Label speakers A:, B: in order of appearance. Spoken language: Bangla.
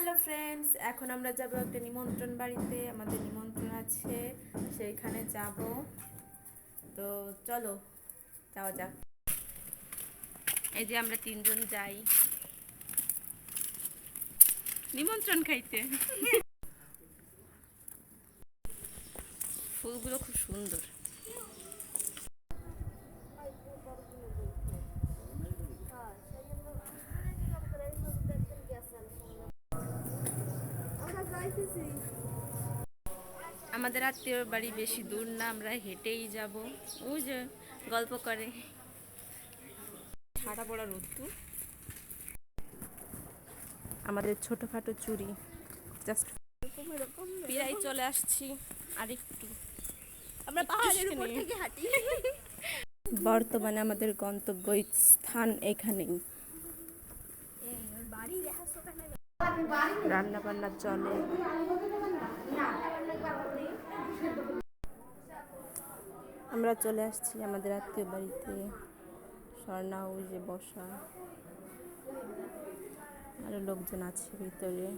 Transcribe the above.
A: হ্যালো ফ্রেন্ডস, এখন আমরা যাব একটা নিমন্ত্রণ বাড়িতে। আমাদের নিমন্ত্রণ আছে, সেইখানে যাব। তো চলো যাওয়া যাক। এই যে আমরা তিনজন যাই নিমন্ত্রণ খাইতে। ফুলগুলো খুব সুন্দর। আমাদের আত্মীয় বাড়ি বেশি দূর না, আমরা হেঁটেই যাব। ওই যে গল্প করে ঠাড়া পড়া রোদ্দুর। আমাদের ছোটখাটো চুরি জাস্ট প্রায় চলে আসছি। আরেকটু আমরা পাহাড়ের উপর থেকে হাঁটি। বর্তমানে আমাদের গন্তব্য স্থান এখানেই। রান্না বান্না চলে। আমরা চলে আসছি আমাদের আত্মীয় বাড়িতে। স্বর্ণা ওই যে বসা, আরো লোকজন আছে ভিতরে।